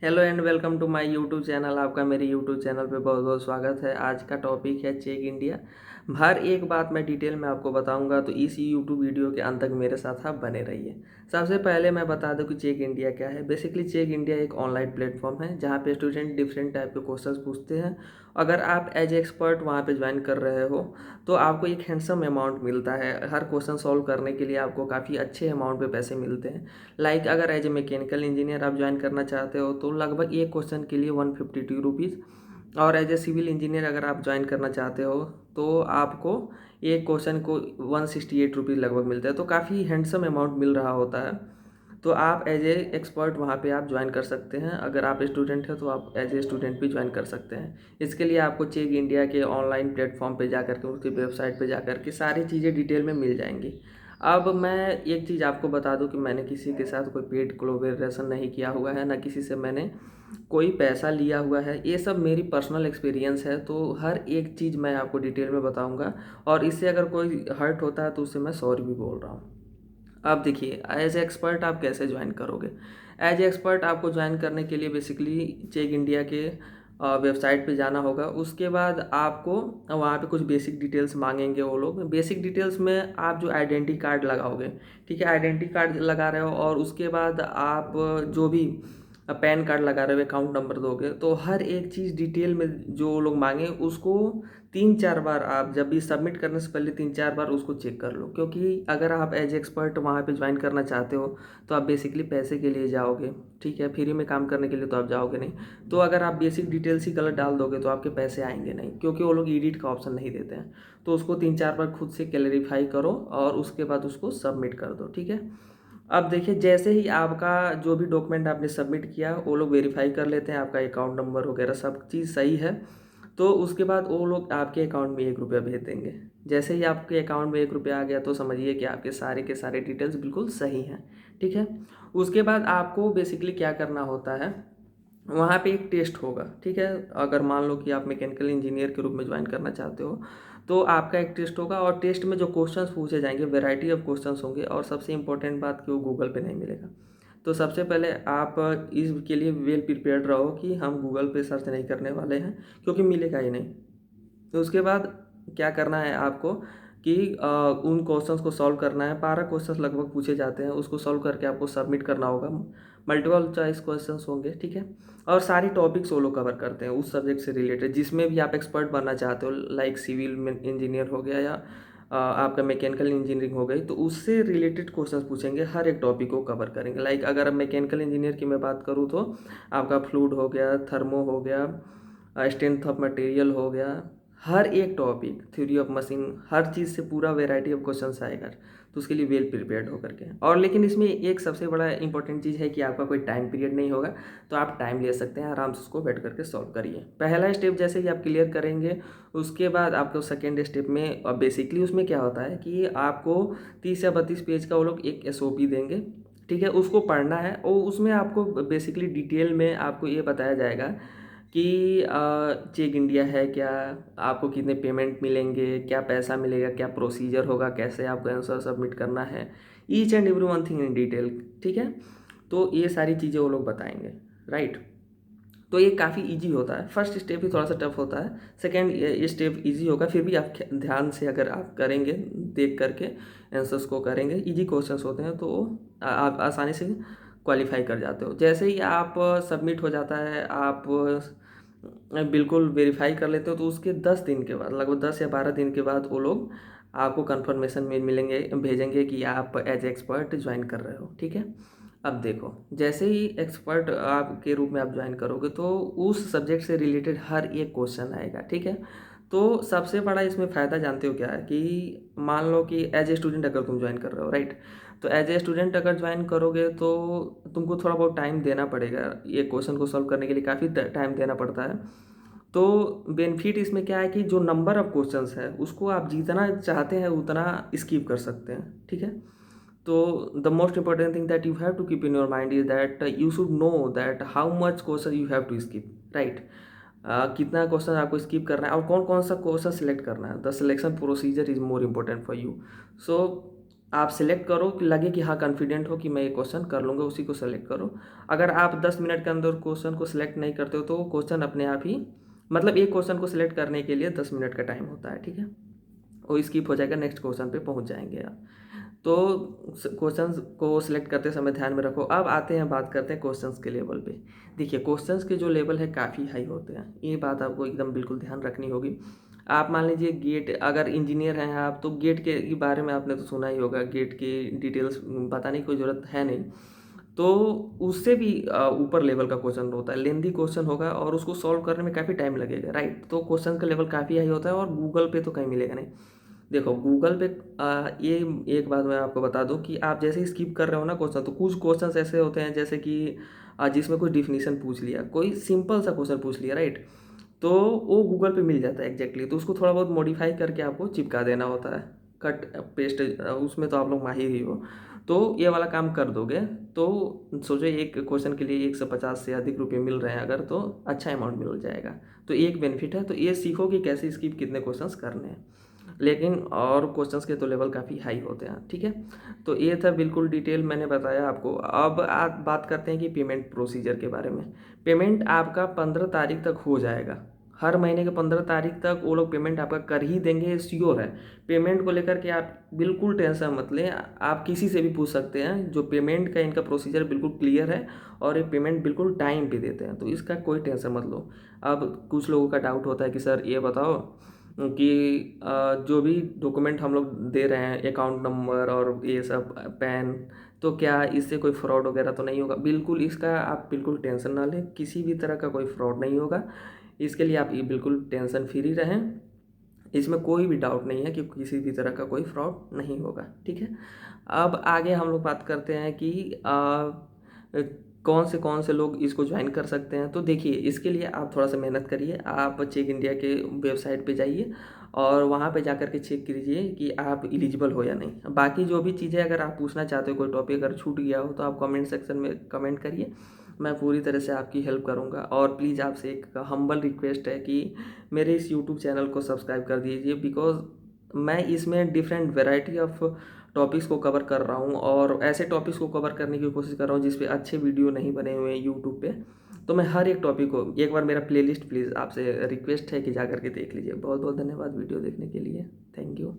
Hello and welcome to my YouTube channel. आपका मेरे YouTube channel पे बहुत बहुत स्वागत है। आज का टॉपिक है चेक इंडिया। हर एक बात मैं डिटेल में आपको बताऊंगा, तो इस यूट्यूब वीडियो के अंत तक मेरे साथ आप बने रहिए। सबसे पहले मैं बता दूं कि चेक इंडिया क्या है। बेसिकली चेक इंडिया एक ऑनलाइन प्लेटफॉर्म है जहां पे स्टूडेंट डिफरेंट टाइप के क्वेश्चंस पूछते हैं। अगर आप एज एक्सपर्ट वहां पे ज्वाइन कर रहे हो तो आपको एक हैंडसम अमाउंट मिलता है। हर क्वेश्चन सॉल्व करने के लिए आपको काफ़ी अच्छे अमाउंट पे पैसे मिलते हैं। लाइक अगर एज ए मैकेनिकल इंजीनियर आप ज्वाइन करना चाहते हो तो लगभग एक क्वेश्चन के लिए 152 रुपीज़, और एज ए सिविल इंजीनियर अगर आप ज्वाइन करना चाहते हो तो आपको एक क्वेश्चन को 168 रुपीज़ लगभग मिलता है। तो काफ़ी हैंडसम अमाउंट मिल रहा होता है। तो आप एज ए एक्सपर्ट वहाँ पे आप ज्वाइन कर सकते हैं। अगर आप स्टूडेंट हैं तो आप एज ए स्टूडेंट भी ज्वाइन कर सकते हैं। इसके लिए आपको चेक इंडिया के ऑनलाइन प्लेटफॉर्म पे जा करके, उसकी वेबसाइट पे जा करके सारी चीज़ें डिटेल में मिल जाएंगी। अब मैं एक चीज़ आपको बता दूं कि मैंने किसी के साथ कोई पेड कोलैबोरेशन नहीं किया हुआ है, ना किसी से मैंने कोई पैसा लिया हुआ है। ये सब मेरी पर्सनल एक्सपीरियंस है, तो हर एक चीज़ मैं आपको डिटेल में बताऊंगा। और इससे अगर कोई हर्ट होता है तो उससे मैं सॉरी भी बोल रहा हूँ। अब देखिए, एज एक्सपर्ट आप कैसे ज्वाइन करोगे। एज एक्सपर्ट आपको ज्वाइन करने के लिए बेसिकली चेक इंडिया के वेबसाइट पे जाना होगा। उसके बाद आपको वहाँ पे कुछ बेसिक डिटेल्स मांगेंगे वो लोग। बेसिक डिटेल्स में आप जो आइडेंटिटी कार्ड लगाओगे, ठीक है, आइडेंटिटी कार्ड लगा रहे हो, और उसके बाद आप जो भी पैन कार्ड लगा रहे हो, अकाउंट नंबर दोगे, तो हर एक चीज़ डिटेल में जो लोग मांगे उसको 3-4 बार, आप जब भी सबमिट करने से पहले 3-4 बार उसको चेक कर लो। क्योंकि अगर आप एज एक्सपर्ट वहाँ पे ज्वाइन करना चाहते हो तो आप बेसिकली पैसे के लिए जाओगे, ठीक है, फ्री में काम करने के लिए तो आप जाओगे नहीं। तो अगर आप बेसिक डिटेल्स ही गलत डाल दोगे तो आपके पैसे आएंगे नहीं, क्योंकि वो लोग एडिट का ऑप्शन नहीं देते हैं। तो उसको 3-4 बार खुद से क्लैरिफाई करो और उसके बाद उसको सबमिट कर दो, ठीक है। अब देखिए, जैसे ही आपका जो भी डॉक्यूमेंट आपने सबमिट किया वो लोग वेरीफाई कर लेते हैं, आपका अकाउंट नंबर वगैरह सब चीज़ सही है, तो उसके बाद वो लोग आपके अकाउंट में 1 रुपया भेज देंगे। जैसे ही आपके अकाउंट में 1 रुपया आ गया तो समझिए कि आपके सारे के सारे डिटेल्स बिल्कुल सही हैं, ठीक है। उसके बाद आपको बेसिकली क्या करना होता है, वहाँ पे एक टेस्ट होगा, ठीक है। अगर मान लो कि आप मैकेनिकल इंजीनियर के रूप में ज्वाइन करना चाहते हो तो आपका एक टेस्ट होगा, और टेस्ट में जो क्वेश्चंस पूछे जाएंगे, वैरायटी ऑफ क्वेश्चंस होंगे, और सबसे इंपॉर्टेंट बात कि वो गूगल पे नहीं मिलेगा। तो सबसे पहले आप इसके लिए वेल प्रिपेयर्ड रहो कि हम गूगल पे सर्च नहीं करने वाले हैं, क्योंकि मिलेगा ही नहीं। तो उसके बाद क्या करना है आपको कि उन क्वेश्चंस को सॉल्व करना है। 12 क्वेश्चंस लगभग पूछे जाते हैं, उसको सॉल्व करके आपको सबमिट करना होगा। मल्टीपल चॉइस क्वेश्चंस होंगे, ठीक है। और सारी टॉपिक्स वो लोग कवर करते हैं उस सब्जेक्ट से रिलेटेड जिसमें भी आप एक्सपर्ट बनना चाहते हो। लाइक सिविल इंजीनियर हो गया, या आपका मैकेनिकल इंजीनियरिंग हो गई, तो उससे रिलेटेड क्वेश्चंस पूछेंगे, हर एक टॉपिक को कवर करेंगे। लाइक अगर मैकेनिकल इंजीनियर की मैं बात करूँ तो आपका फ्लूइड हो गया, थर्मो हो गया, स्ट्रेंथ ऑफ मटेरियल हो गया, हर एक टॉपिक, थ्योरी ऑफ मशीन, हर चीज़ से पूरा वेराइटी ऑफ क्वेश्चंस आएगा। तो उसके लिए वेल प्रिपेयर्ड होकर के। और लेकिन इसमें एक सबसे बड़ा इंपॉर्टेंट चीज़ है कि आपका कोई टाइम पीरियड नहीं होगा, तो आप टाइम ले सकते हैं, आराम से उसको बैठ करके सॉल्व करिए। पहला स्टेप जैसे ही आप क्लियर करेंगे, उसके बाद आपको सेकेंड स्टेप में बेसिकली उसमें क्या होता है कि आपको 30 या 32 पेज का वो लोग एक SOP देंगे, ठीक है, उसको पढ़ना है। और उसमें आपको बेसिकली डिटेल में आपको ये बताया जाएगा कि चेक इंडिया है क्या, आपको कितने पेमेंट मिलेंगे, क्या पैसा मिलेगा, क्या प्रोसीजर होगा, कैसे आपको आंसर सबमिट करना है, each and every one thing in detail, ठीक है। तो ये सारी चीज़ें वो लोग बताएंगे, राइट। तो ये काफ़ी इजी होता है। फर्स्ट स्टेप ही थोड़ा सा टफ होता है, सेकेंड ये स्टेप इजी होगा। फिर भी आप ध्यान से अगर आप करेंगे, देख करके आंसर्स को करेंगे, इजी क्वेश्चंस होते हैं, तो आप आसानी से क्वालिफाई कर जाते हो। जैसे ही आप सबमिट हो जाता है, आप बिल्कुल वेरीफाई कर लेते हो, तो उसके 10 दिन के बाद, लगभग 10 या 12 दिन के बाद वो लोग आपको कंफर्मेशन मेल मिलेंगे, भेजेंगे कि आप एज एक्सपर्ट ज्वाइन कर रहे हो, ठीक है। अब देखो, जैसे ही एक्सपर्ट आप के रूप में आप ज्वाइन करोगे तो उस सब्जेक्ट से रिलेटेड हर एक क्वेश्चन आएगा, ठीक है। तो सबसे बड़ा इसमें फ़ायदा जानते हो क्या है कि मान लो कि एज ए स्टूडेंट अगर तुम ज्वाइन कर रहे हो, राइट, तो एज ए स्टूडेंट अगर ज्वाइन करोगे तो तुमको थोड़ा बहुत टाइम देना पड़ेगा। ये क्वेश्चन को सॉल्व करने के लिए काफ़ी टाइम देना पड़ता है। तो बेनिफिट इसमें क्या है कि जो नंबर ऑफ क्वेश्चंस है उसको आप जितना चाहते हैं उतना स्किप कर सकते हैं, ठीक है। तो the most important thing that you have to keep in your mind is that you should know that how much question you have to skip, right. कितना क्वेश्चन आपको स्किप करना है और कौन कौन सा क्वेश्चन सिलेक्ट करना है। The selection procedure is more important for you. So आप सिलेक्ट करो कि लगे कि हाँ कॉन्फिडेंट हो कि मैं ये क्वेश्चन कर लूँगा, उसी को सेलेक्ट करो। अगर आप 10 मिनट के अंदर क्वेश्चन को सिलेक्ट नहीं करते हो तो वो क्वेश्चन अपने आप ही, मतलब एक क्वेश्चन को सिलेक्ट करने के लिए 10 मिनट का टाइम होता है, ठीक है। वो स्किप हो जाएगा, नेक्स्ट क्वेश्चन पे पहुंच जाएंगे आप। तो क्वेश्चंस को सिलेक्ट करते समय ध्यान में रखो। अब आते हैं, बात करते हैं क्वेश्चंस के लेवल पे। देखिए क्वेश्चंस के जो लेवल है काफ़ी हाई होते हैं, ये बात आपको एकदम बिल्कुल ध्यान रखनी होगी। आप मान लीजिए गेट, अगर इंजीनियर हैं आप तो गेट के बारे में आपने तो सुना ही होगा, गेट की डिटेल्स बताने की कोई ज़रूरत है नहीं। तो उससे भी ऊपर लेवल का क्वेश्चन होता है, लेंदी क्वेश्चन होगा और उसको सॉल्व करने में काफ़ी टाइम लगेगा, राइट। तो क्वेश्चन का लेवल काफ़ी हाई होता है और गूगल पे तो कहीं मिलेगा नहीं। देखो गूगल पे ये एक बात मैं आपको बता दूं कि आप जैसे ही स्किप कर रहे हो ना क्वेश्चन, तो कुछ क्वेश्चंस ऐसे होते हैं जैसे कि जिसमें कोई डिफिनीशन पूछ लिया, कोई सिंपल सा क्वेश्चन पूछ लिया, राइट। तो वो गूगल पे मिल जाता है एग्जैक्टली, तो उसको थोड़ा बहुत मॉडिफाई करके आपको चिपका देना होता है, कट पेस्ट, उसमें तो आप लोग माहिर ही हो। तो ये वाला काम कर दोगे तो सोचो एक क्वेश्चन के लिए 150 से अधिक रुपये मिल रहे हैं अगर, तो अच्छा अमाउंट मिल जाएगा। तो एक बेनिफिट है, तो ये सीखो कि कैसे स्किप कितने क्वेश्चंस करने हैं। लेकिन और क्वेश्चंस के तो लेवल काफ़ी हाई होते हैं, ठीक है। तो ये था बिल्कुल डिटेल मैंने बताया आपको। अब आप बात करते हैं कि पेमेंट प्रोसीजर के बारे में। पेमेंट आपका 15 तारीख तक हो जाएगा, हर महीने के 15 तारीख तक वो लोग पेमेंट आपका कर ही देंगे, श्योर है। पेमेंट को लेकर के आप बिल्कुल टेंशन मत लें, आप किसी से भी पूछ सकते हैं, जो पेमेंट का इनका प्रोसीजर बिल्कुल क्लियर है और ये पेमेंट बिल्कुल टाइम पे देते हैं, तो इसका कोई टेंशन मत लो। अब कुछ लोगों का डाउट होता है कि सर ये बताओ कि जो भी डॉक्यूमेंट हम लोग दे रहे हैं, अकाउंट नंबर और ये सब पैन, तो क्या इससे कोई फ्रॉड वगैरह तो नहीं होगा? बिल्कुल, इसका आप बिल्कुल टेंशन ना लें, किसी भी तरह का कोई फ्रॉड नहीं होगा। इसके लिए आप ये बिल्कुल टेंशन फ्री रहें, इसमें कोई भी डाउट नहीं है कि किसी भी तरह का कोई फ्रॉड नहीं होगा, ठीक है। अब आगे हम लोग बात करते हैं कि कौन से लोग इसको ज्वाइन कर सकते हैं। तो देखिए इसके लिए आप थोड़ा सा मेहनत करिए, आप चेक इंडिया के वेबसाइट पे जाइए और वहाँ पे जा कर के चेक कीजिए कि आप एलिजिबल हो या नहीं। बाकी जो भी चीज़ें अगर आप पूछना चाहते हो, कोई टॉपिक अगर छूट गया हो, तो आप कमेंट सेक्शन में कमेंट करिए, मैं पूरी तरह से आपकी हेल्प करूँगा। और प्लीज़ आपसे एक हम्बल रिक्वेस्ट है कि मेरे इस यूट्यूब चैनल को सब्सक्राइब कर दीजिए, बिकॉज़ मैं इसमें डिफरेंट वैरायटी ऑफ टॉपिक्स को कवर कर रहा हूँ और ऐसे टॉपिक्स को कवर करने की कोशिश कर रहा हूँ जिस पे अच्छे वीडियो नहीं बने हुए हैं यूट्यूब पे। तो मैं हर एक टॉपिक को, एक बार मेरा प्लेलिस्ट प्लीज़ आपसे रिक्वेस्ट है कि जा करके देख लीजिए। बहुत बहुत धन्यवाद वीडियो देखने के लिए, थैंक यू।